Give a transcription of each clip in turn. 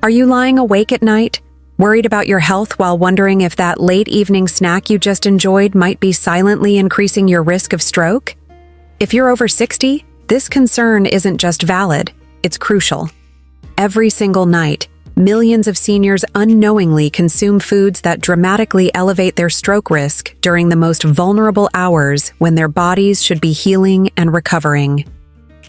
Are you lying awake at night, worried about your health while wondering if that late evening snack you just enjoyed might be silently increasing your risk of stroke? If you're over 60, this concern isn't just valid, it's crucial. Every single night, millions of seniors unknowingly consume foods that dramatically elevate their stroke risk during the most vulnerable hours when their bodies should be healing and recovering.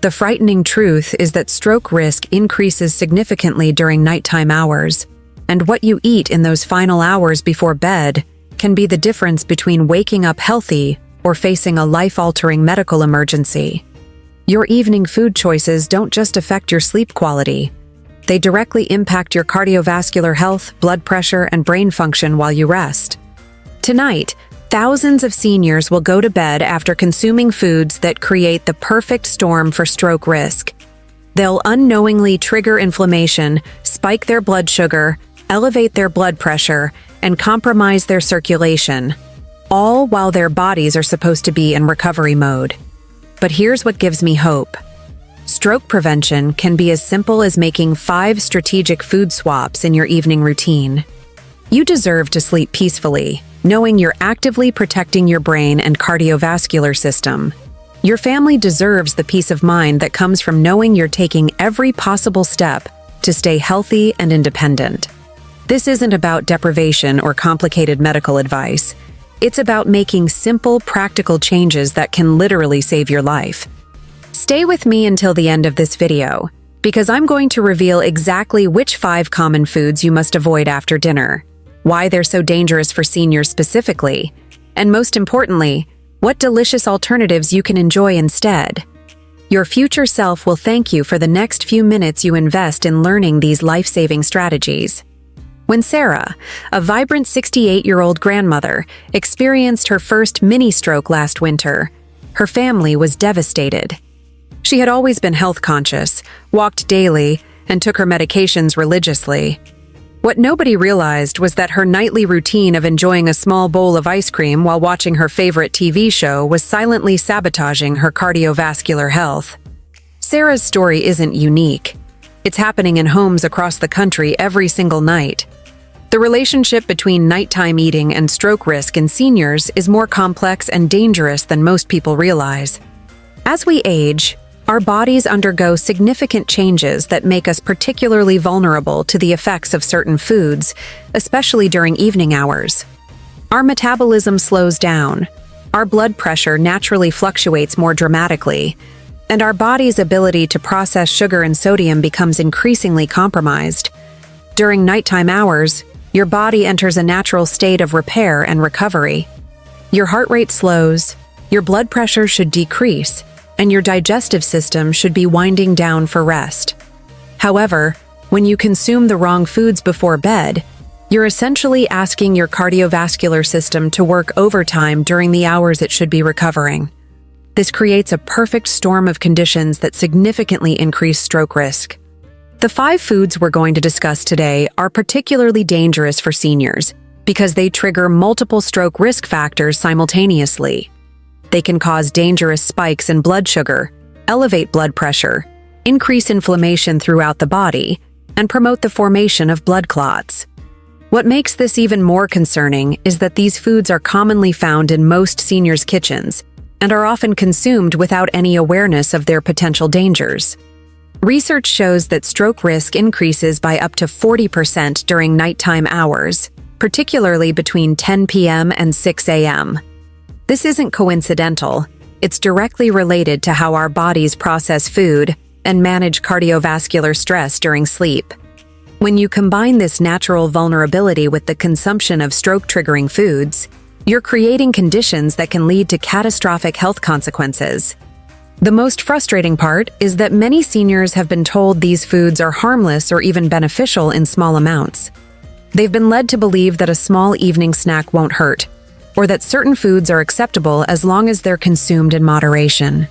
The frightening truth is that stroke risk increases significantly during nighttime hours, and what you eat in those final hours before bed can be the difference between waking up healthy or facing a life-altering medical emergency. Your evening food choices don't just affect your sleep quality. They directly impact your cardiovascular health, blood pressure, and brain function while you rest. Tonight, thousands of seniors will go to bed after consuming foods that create the perfect storm for stroke risk. They'll unknowingly trigger inflammation, spike their blood sugar, elevate their blood pressure, and compromise their circulation, all while their bodies are supposed to be in recovery mode. But here's what gives me hope. Stroke prevention can be as simple as making 5 strategic food swaps in your evening routine. You deserve to sleep peacefully, knowing you're actively protecting your brain and cardiovascular system. Your family deserves the peace of mind that comes from knowing you're taking every possible step to stay healthy and independent. This isn't about deprivation or complicated medical advice. It's about making simple, practical changes that can literally save your life. Stay with me until the end of this video, because I'm going to reveal exactly which 5 common foods you must avoid after dinner, why they're so dangerous for seniors specifically, and most importantly, what delicious alternatives you can enjoy instead. Your future self will thank you for the next few minutes you invest in learning these life-saving strategies. When Sarah, a vibrant 68-year-old grandmother, experienced her first mini-stroke last winter, her family was devastated. She had always been health-conscious, walked daily, and took her medications religiously. What nobody realized was that her nightly routine of enjoying a small bowl of ice cream while watching her favorite TV show was silently sabotaging her cardiovascular health. Sarah's story isn't unique. It's happening in homes across the country every single night. The relationship between nighttime eating and stroke risk in seniors is more complex and dangerous than most people realize. As we age, our bodies undergo significant changes that make us particularly vulnerable to the effects of certain foods, especially during evening hours. Our metabolism slows down, our blood pressure naturally fluctuates more dramatically, and our body's ability to process sugar and sodium becomes increasingly compromised. During nighttime hours, your body enters a natural state of repair and recovery. Your heart rate slows, your blood pressure should decrease, and your digestive system should be winding down for rest. However, when you consume the wrong foods before bed, you're essentially asking your cardiovascular system to work overtime during the hours it should be recovering. This creates a perfect storm of conditions that significantly increase stroke risk. The 5 foods we're going to discuss today are particularly dangerous for seniors because they trigger multiple stroke risk factors simultaneously. They can cause dangerous spikes in blood sugar, elevate blood pressure, increase inflammation throughout the body, and promote the formation of blood clots. What makes this even more concerning is that these foods are commonly found in most seniors' kitchens and are often consumed without any awareness of their potential dangers. Research shows that stroke risk increases by up to 40% during nighttime hours, particularly between 10 p.m. and 6 a.m. This isn't coincidental. It's directly related to how our bodies process food and manage cardiovascular stress during sleep. When you combine this natural vulnerability with the consumption of stroke-triggering foods, you're creating conditions that can lead to catastrophic health consequences. The most frustrating part is that many seniors have been told these foods are harmless or even beneficial in small amounts. They've been led to believe that a small evening snack won't hurt, or that certain foods are acceptable as long as they're consumed in moderation.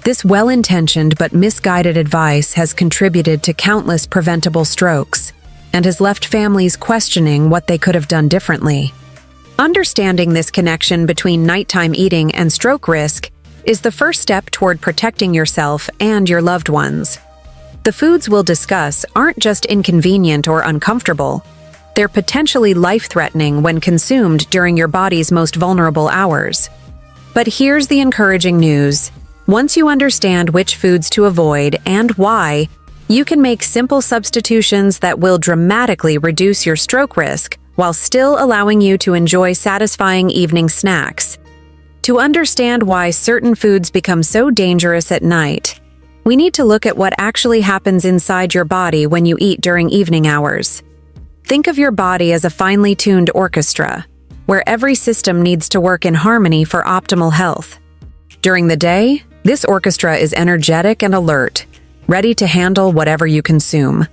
This well-intentioned but misguided advice has contributed to countless preventable strokes and has left families questioning what they could have done differently. Understanding this connection between nighttime eating and stroke risk is the first step toward protecting yourself and your loved ones. The foods we'll discuss aren't just inconvenient or uncomfortable. They're potentially life-threatening when consumed during your body's most vulnerable hours. But here's the encouraging news. Once you understand which foods to avoid and why, you can make simple substitutions that will dramatically reduce your stroke risk while still allowing you to enjoy satisfying evening snacks. To understand why certain foods become so dangerous at night, we need to look at what actually happens inside your body when you eat during evening hours. Think of your body as a finely tuned orchestra, where every system needs to work in harmony for optimal health. During the day, this orchestra is energetic and alert, ready to handle whatever you consume.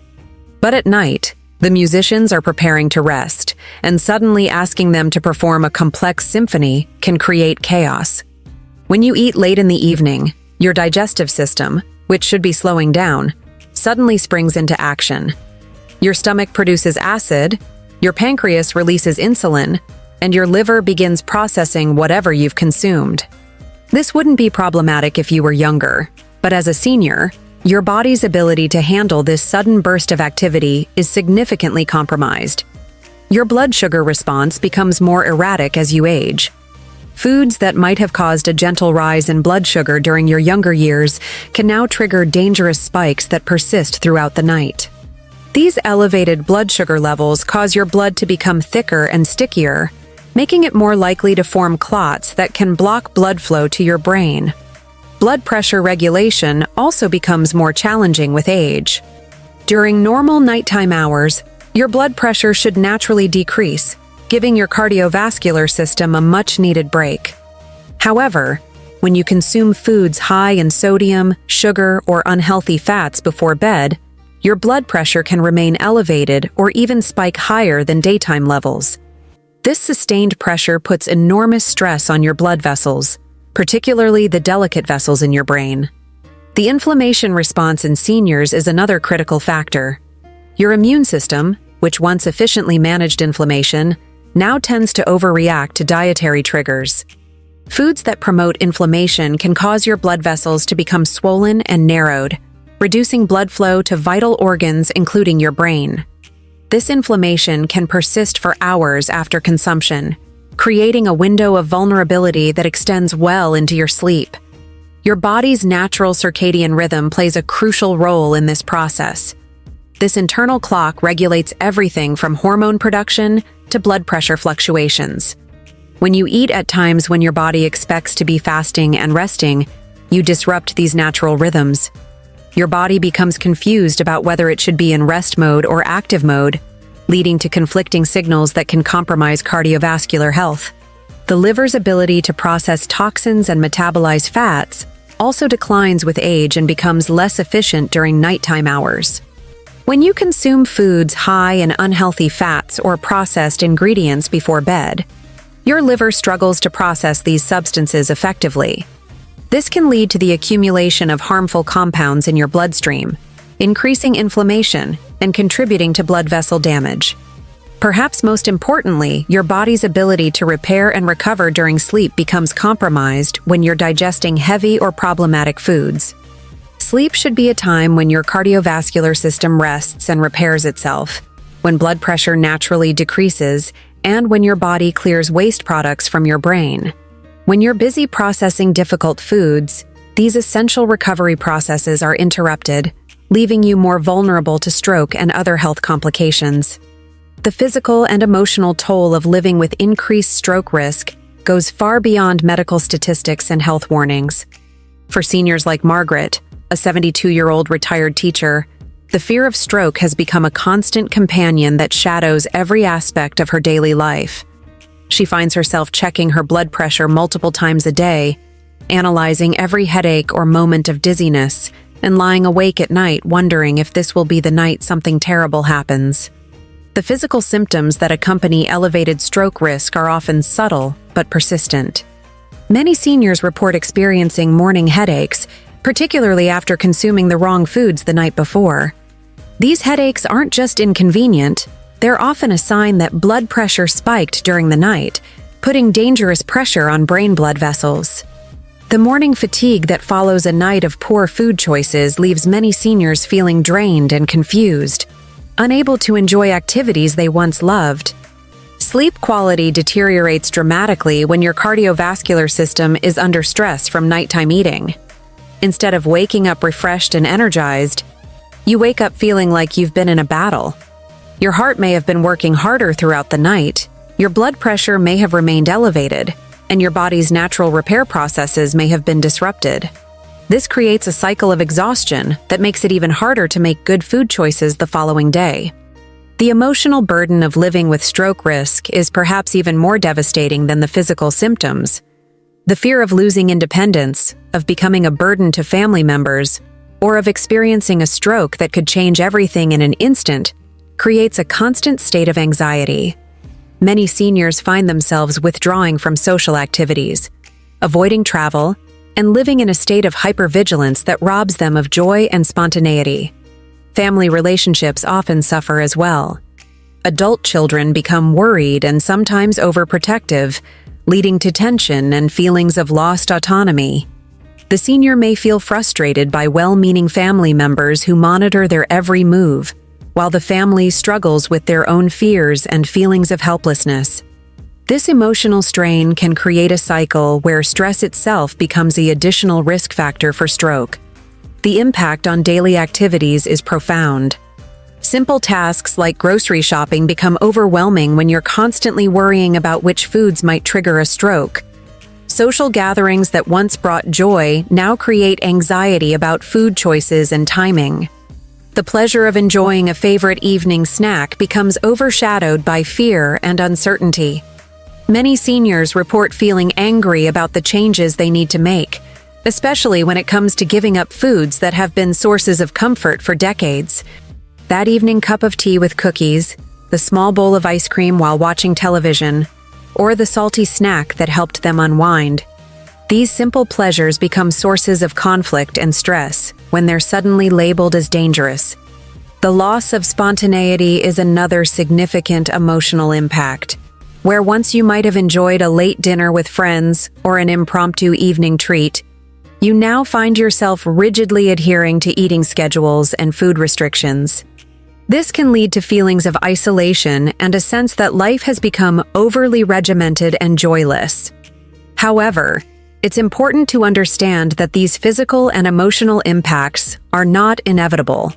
But at night, the musicians are preparing to rest, and suddenly asking them to perform a complex symphony can create chaos. When you eat late in the evening, your digestive system, which should be slowing down, suddenly springs into action. Your stomach produces acid, your pancreas releases insulin, and your liver begins processing whatever you've consumed. This wouldn't be problematic if you were younger, but as a senior, your body's ability to handle this sudden burst of activity is significantly compromised. Your blood sugar response becomes more erratic as you age. Foods that might have caused a gentle rise in blood sugar during your younger years can now trigger dangerous spikes that persist throughout the night. These elevated blood sugar levels cause your blood to become thicker and stickier, making it more likely to form clots that can block blood flow to your brain. Blood pressure regulation also becomes more challenging with age. During normal nighttime hours, your blood pressure should naturally decrease, giving your cardiovascular system a much-needed break. However, when you consume foods high in sodium, sugar, or unhealthy fats before bed, your blood pressure can remain elevated or even spike higher than daytime levels. This sustained pressure puts enormous stress on your blood vessels, particularly the delicate vessels in your brain. The inflammation response in seniors is another critical factor. Your immune system, which once efficiently managed inflammation, now tends to overreact to dietary triggers. Foods that promote inflammation can cause your blood vessels to become swollen and narrowed, reducing blood flow to vital organs including your brain. This inflammation can persist for hours after consumption, creating a window of vulnerability that extends well into your sleep. Your body's natural circadian rhythm plays a crucial role in this process. This internal clock regulates everything from hormone production to blood pressure fluctuations. When you eat at times when your body expects to be fasting and resting, you disrupt these natural rhythms. Your body becomes confused about whether it should be in rest mode or active mode, leading to conflicting signals that can compromise cardiovascular health. The liver's ability to process toxins and metabolize fats also declines with age and becomes less efficient during nighttime hours. When you consume foods high in unhealthy fats or processed ingredients before bed, your liver struggles to process these substances effectively. This can lead to the accumulation of harmful compounds in your bloodstream, increasing inflammation and contributing to blood vessel damage. Perhaps most importantly, your body's ability to repair and recover during sleep becomes compromised when you're digesting heavy or problematic foods. Sleep should be a time when your cardiovascular system rests and repairs itself, when blood pressure naturally decreases, and when your body clears waste products from your brain. When you're busy processing difficult foods, these essential recovery processes are interrupted, leaving you more vulnerable to stroke and other health complications. The physical and emotional toll of living with increased stroke risk goes far beyond medical statistics and health warnings. For seniors like Margaret, a 72-year-old retired teacher, the fear of stroke has become a constant companion that shadows every aspect of her daily life. She finds herself checking her blood pressure multiple times a day, analyzing every headache or moment of dizziness, and lying awake at night wondering if this will be the night something terrible happens. The physical symptoms that accompany elevated stroke risk are often subtle but persistent. Many seniors report experiencing morning headaches, particularly after consuming the wrong foods the night before. These headaches aren't just inconvenient, they're often a sign that blood pressure spiked during the night, putting dangerous pressure on brain blood vessels. The morning fatigue that follows a night of poor food choices leaves many seniors feeling drained and confused, unable to enjoy activities they once loved. Sleep quality deteriorates dramatically when your cardiovascular system is under stress from nighttime eating. Instead of waking up refreshed and energized, you wake up feeling like you've been in a battle. Your heart may have been working harder throughout the night, your blood pressure may have remained elevated, and your body's natural repair processes may have been disrupted. This creates a cycle of exhaustion that makes it even harder to make good food choices the following day. The emotional burden of living with stroke risk is perhaps even more devastating than the physical symptoms. The fear of losing independence, of becoming a burden to family members, or of experiencing a stroke that could change everything in an instant creates a constant state of anxiety. Many seniors find themselves withdrawing from social activities, avoiding travel, and living in a state of hypervigilance that robs them of joy and spontaneity. Family relationships often suffer as well. Adult children become worried and sometimes overprotective, leading to tension and feelings of lost autonomy. The senior may feel frustrated by well-meaning family members who monitor their every move, while the family struggles with their own fears and feelings of helplessness. This emotional strain can create a cycle where stress itself becomes the additional risk factor for stroke. The impact on daily activities is profound. Simple tasks like grocery shopping become overwhelming when you're constantly worrying about which foods might trigger a stroke. Social gatherings that once brought joy now create anxiety about food choices and timing. The pleasure of enjoying a favorite evening snack becomes overshadowed by fear and uncertainty. Many seniors report feeling angry about the changes they need to make, especially when it comes to giving up foods that have been sources of comfort for decades. That evening cup of tea with cookies, the small bowl of ice cream while watching television, or the salty snack that helped them unwind. These simple pleasures become sources of conflict and stress when they're suddenly labeled as dangerous. The loss of spontaneity is another significant emotional impact, where once you might have enjoyed a late dinner with friends or an impromptu evening treat, you now find yourself rigidly adhering to eating schedules and food restrictions. This can lead to feelings of isolation and a sense that life has become overly regimented and joyless. However, it's important to understand that these physical and emotional impacts are not inevitable.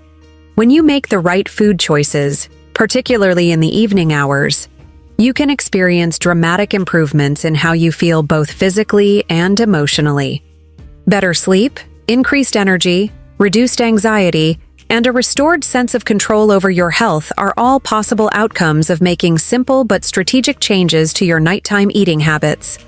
When you make the right food choices, particularly in the evening hours, you can experience dramatic improvements in how you feel both physically and emotionally. Better sleep, increased energy, reduced anxiety, and a restored sense of control over your health are all possible outcomes of making simple but strategic changes to your nighttime eating habits.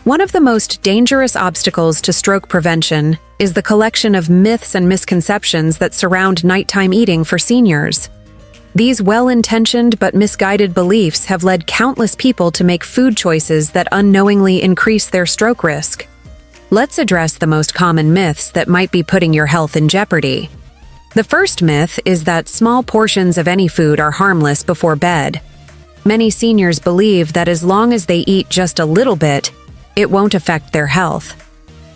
One of the most dangerous obstacles to stroke prevention is the collection of myths and misconceptions that surround nighttime eating for seniors. These well-intentioned but misguided beliefs have led countless people to make food choices that unknowingly increase their stroke risk. Let's address the most common myths that might be putting your health in jeopardy. The first myth is that small portions of any food are harmless before bed. Many seniors believe that as long as they eat just a little bit, it won't affect their health.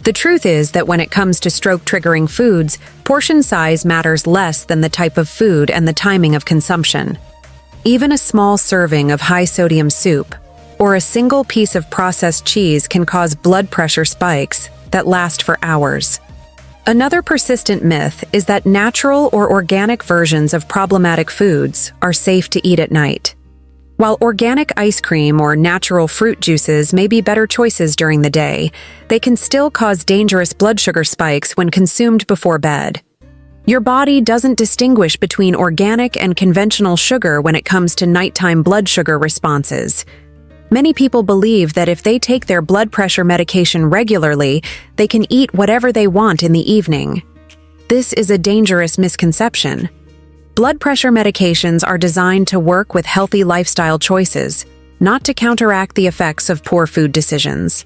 The truth is that when it comes to stroke-triggering foods, portion size matters less than the type of food and the timing of consumption. Even a small serving of high-sodium soup or a single piece of processed cheese can cause blood pressure spikes that last for hours. Another persistent myth is that natural or organic versions of problematic foods are safe to eat at night. While organic ice cream or natural fruit juices may be better choices during the day, they can still cause dangerous blood sugar spikes when consumed before bed. Your body doesn't distinguish between organic and conventional sugar when it comes to nighttime blood sugar responses. Many people believe that if they take their blood pressure medication regularly, they can eat whatever they want in the evening. This is a dangerous misconception. Blood pressure medications are designed to work with healthy lifestyle choices, not to counteract the effects of poor food decisions.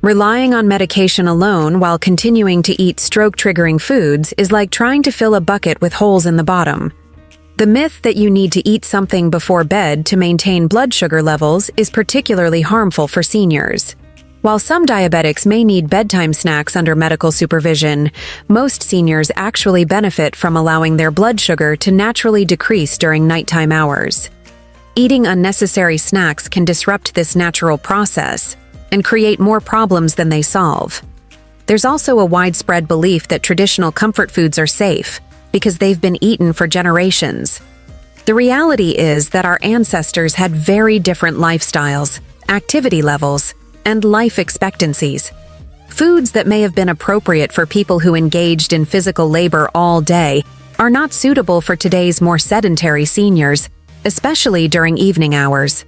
Relying on medication alone while continuing to eat stroke-triggering foods is like trying to fill a bucket with holes in the bottom. The myth that you need to eat something before bed to maintain blood sugar levels is particularly harmful for seniors. While some diabetics may need bedtime snacks under medical supervision, most seniors actually benefit from allowing their blood sugar to naturally decrease during nighttime hours. Eating unnecessary snacks can disrupt this natural process and create more problems than they solve. There's also a widespread belief that traditional comfort foods are safe because they've been eaten for generations. The reality is that our ancestors had very different lifestyles, activity levels, and life expectancies. Foods that may have been appropriate for people who engaged in physical labor all day are not suitable for today's more sedentary seniors, especially during evening hours.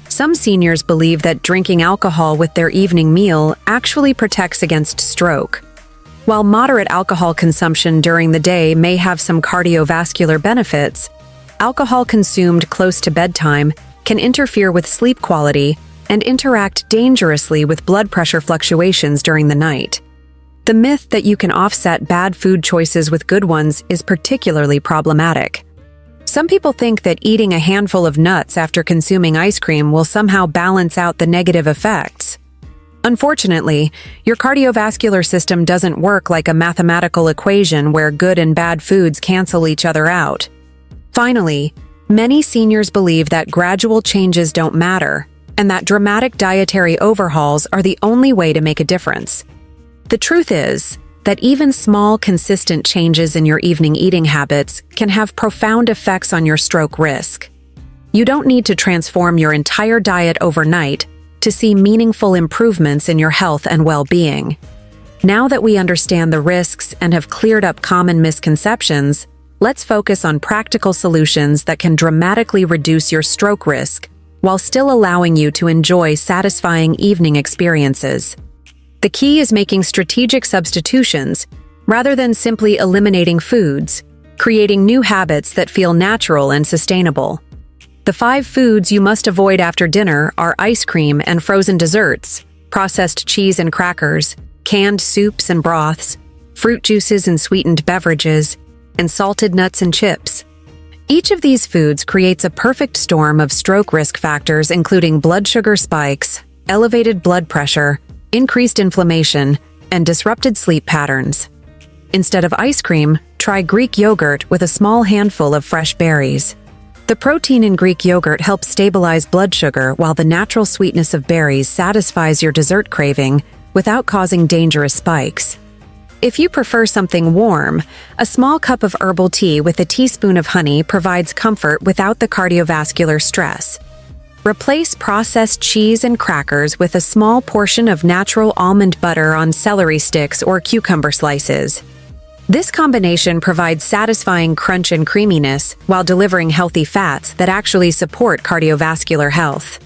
Some seniors believe that drinking alcohol with their evening meal actually protects against stroke. While moderate alcohol consumption during the day may have some cardiovascular benefits, alcohol consumed close to bedtime can interfere with sleep quality and interact dangerously with blood pressure fluctuations during the night. The myth that you can offset bad food choices with good ones is particularly problematic. Some people think that eating a handful of nuts after consuming ice cream will somehow balance out the negative effects. Unfortunately, your cardiovascular system doesn't work like a mathematical equation where good and bad foods cancel each other out. Finally, many seniors believe that gradual changes don't matter, and that dramatic dietary overhauls are the only way to make a difference. The truth is that even small, consistent changes in your evening eating habits can have profound effects on your stroke risk. You don't need to transform your entire diet overnight to see meaningful improvements in your health and well-being. Now that we understand the risks and have cleared up common misconceptions, let's focus on practical solutions that can dramatically reduce your stroke risk while still allowing you to enjoy satisfying evening experiences. The key is making strategic substitutions rather than simply eliminating foods, creating new habits that feel natural and sustainable. The 5 foods you must avoid after dinner are ice cream and frozen desserts, processed cheese and crackers, canned soups and broths, fruit juices and sweetened beverages, and salted nuts and chips. Each of these foods creates a perfect storm of stroke risk factors, including blood sugar spikes, elevated blood pressure, increased inflammation, and disrupted sleep patterns. Instead of ice cream, try Greek yogurt with a small handful of fresh berries. The protein in Greek yogurt helps stabilize blood sugar, while the natural sweetness of berries satisfies your dessert craving without causing dangerous spikes. If you prefer something warm, a small cup of herbal tea with a teaspoon of honey provides comfort without the cardiovascular stress. Replace processed cheese and crackers with a small portion of natural almond butter on celery sticks or cucumber slices. This combination provides satisfying crunch and creaminess while delivering healthy fats that actually support cardiovascular health.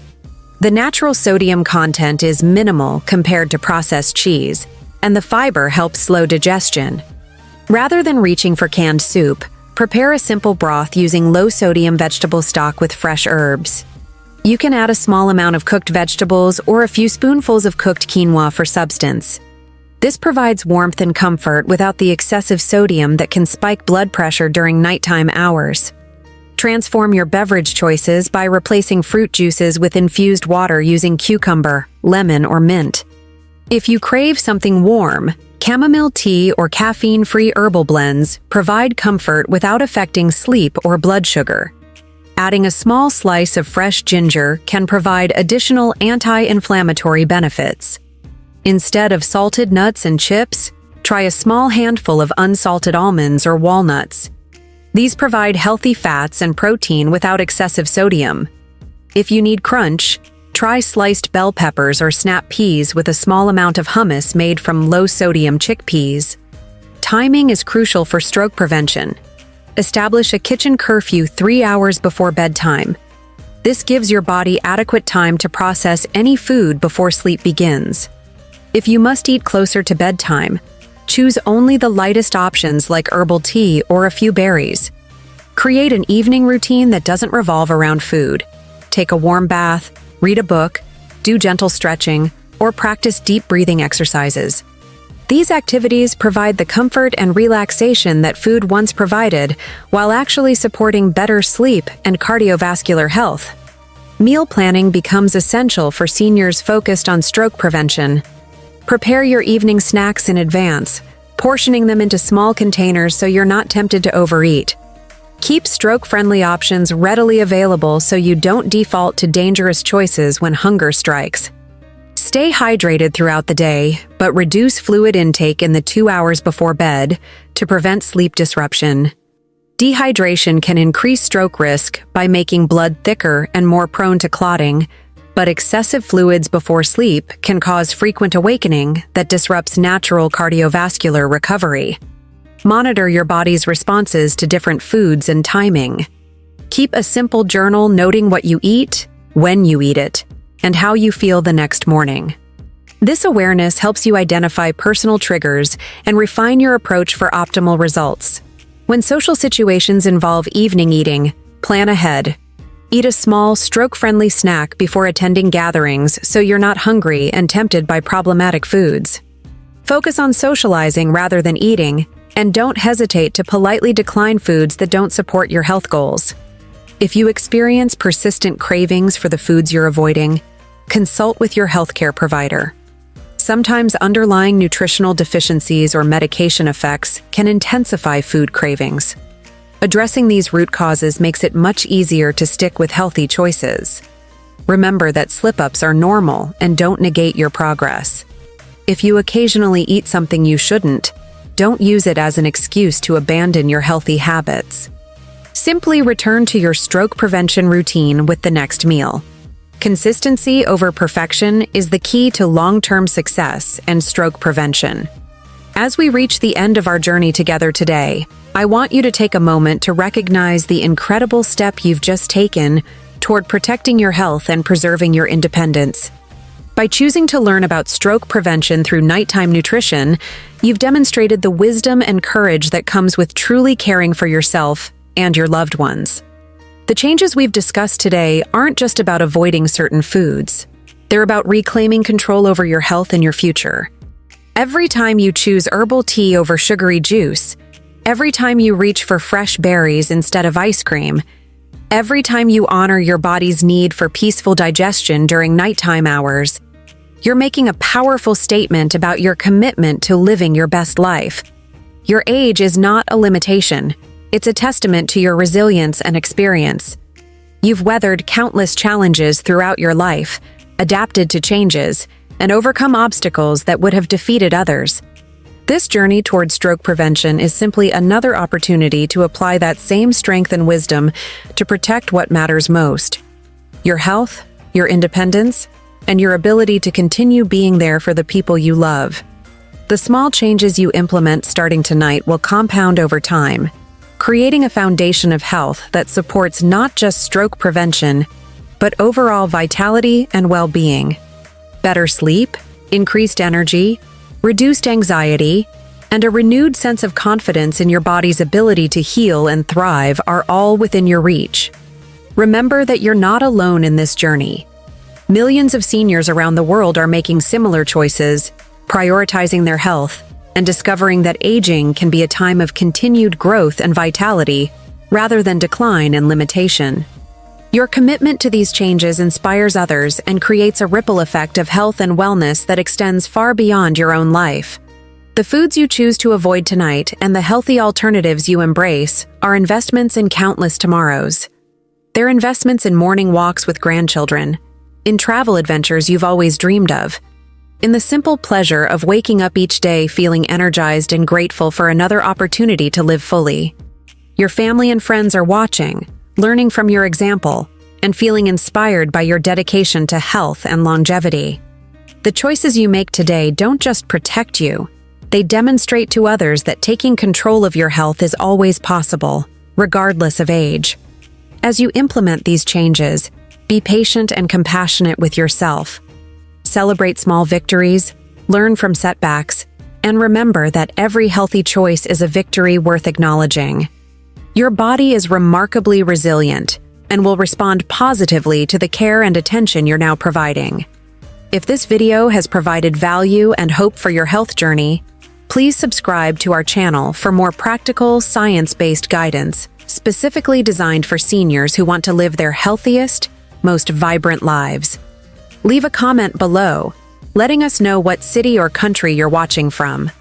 The natural sodium content is minimal compared to processed cheese, and the fiber helps slow digestion. Rather than reaching for canned soup, prepare a simple broth using low-sodium vegetable stock with fresh herbs. You can add a small amount of cooked vegetables or a few spoonfuls of cooked quinoa for substance. This provides warmth and comfort without the excessive sodium that can spike blood pressure during nighttime hours. Transform your beverage choices by replacing fruit juices with infused water using cucumber, lemon, or mint. If you crave something warm, chamomile tea or caffeine-free herbal blends provide comfort without affecting sleep or blood sugar. Adding a small slice of fresh ginger can provide additional anti-inflammatory benefits. Instead of salted nuts and chips, try a small handful of unsalted almonds or walnuts. These provide healthy fats and protein without excessive sodium. If you need crunch, try sliced bell peppers or snap peas with a small amount of hummus made from low-sodium chickpeas. Timing is crucial for stroke prevention. Establish a kitchen curfew 3 hours before bedtime. This gives your body adequate time to process any food before sleep begins. If you must eat closer to bedtime, choose only the lightest options like herbal tea or a few berries. Create an evening routine that doesn't revolve around food. Take a warm bath, read a book, do gentle stretching, or practice deep breathing exercises. These activities provide the comfort and relaxation that food once provided, while actually supporting better sleep and cardiovascular health. Meal planning becomes essential for seniors focused on stroke prevention. Prepare your evening snacks in advance, portioning them into small containers so you're not tempted to overeat. Keep stroke-friendly options readily available so you don't default to dangerous choices when hunger strikes. Stay hydrated throughout the day, but reduce fluid intake in the 2 hours before bed to prevent sleep disruption. Dehydration can increase stroke risk by making blood thicker and more prone to clotting, but excessive fluids before sleep can cause frequent awakening that disrupts natural cardiovascular recovery. Monitor your body's responses to different foods and timing. Keep a simple journal noting what you eat, when you eat it, and how you feel the next morning. This awareness helps you identify personal triggers and refine your approach for optimal results. When social situations involve evening eating, plan ahead. Eat a small, stroke-friendly snack before attending gatherings so you're not hungry and tempted by problematic foods. Focus on socializing rather than eating, and don't hesitate to politely decline foods that don't support your health goals. If you experience persistent cravings for the foods you're avoiding, consult with your healthcare provider. Sometimes underlying nutritional deficiencies or medication effects can intensify food cravings. Addressing these root causes makes it much easier to stick with healthy choices. Remember that slip-ups are normal and don't negate your progress. If you occasionally eat something you shouldn't, don't use it as an excuse to abandon your healthy habits. Simply return to your stroke prevention routine with the next meal. Consistency over perfection is the key to long-term success and stroke prevention. As we reach the end of our journey together today, I want you to take a moment to recognize the incredible step you've just taken toward protecting your health and preserving your independence. By choosing to learn about stroke prevention through nighttime nutrition, you've demonstrated the wisdom and courage that comes with truly caring for yourself and your loved ones. The changes we've discussed today aren't just about avoiding certain foods. They're about reclaiming control over your health and your future. Every time you choose herbal tea over sugary juice, every time you reach for fresh berries instead of ice cream, every time you honor your body's need for peaceful digestion during nighttime hours, you're making a powerful statement about your commitment to living your best life. Your age is not a limitation. It's a testament to your resilience and experience. You've weathered countless challenges throughout your life, adapted to changes, and overcome obstacles that would have defeated others. This journey toward stroke prevention is simply another opportunity to apply that same strength and wisdom to protect what matters most: your health, your independence, and your ability to continue being there for the people you love. The small changes you implement starting tonight will compound over time, creating a foundation of health that supports not just stroke prevention, but overall vitality and well-being. Better sleep, increased energy, reduced anxiety, and a renewed sense of confidence in your body's ability to heal and thrive are all within your reach. Remember that you're not alone in this journey. Millions of seniors around the world are making similar choices, prioritizing their health, and discovering that aging can be a time of continued growth and vitality rather than decline and limitation. Your commitment to these changes inspires others and creates a ripple effect of health and wellness that extends far beyond your own life. The foods you choose to avoid tonight and the healthy alternatives you embrace are investments in countless tomorrows. They're investments in morning walks with grandchildren, in travel adventures you've always dreamed of, in the simple pleasure of waking up each day feeling energized and grateful for another opportunity to live fully. Your family and friends are watching, learning from your example, and feeling inspired by your dedication to health and longevity. The choices you make today don't just protect you, they demonstrate to others that taking control of your health is always possible, regardless of age. As you implement these changes, be patient and compassionate with yourself. Celebrate small victories, learn from setbacks, and remember that every healthy choice is a victory worth acknowledging. Your body is remarkably resilient and will respond positively to the care and attention you're now providing. If this video has provided value and hope for your health journey, please subscribe to our channel for more practical, science-based guidance specifically designed for seniors who want to live their healthiest, most vibrant lives. Leave a comment below, letting us know what city or country you're watching from.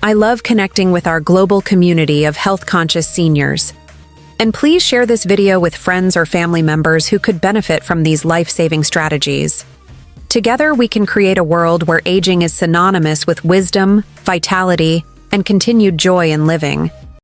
I love connecting with our global community of health-conscious seniors. And please share this video with friends or family members who could benefit from these life-saving strategies. Together, we can create a world where aging is synonymous with wisdom, vitality, and continued joy in living.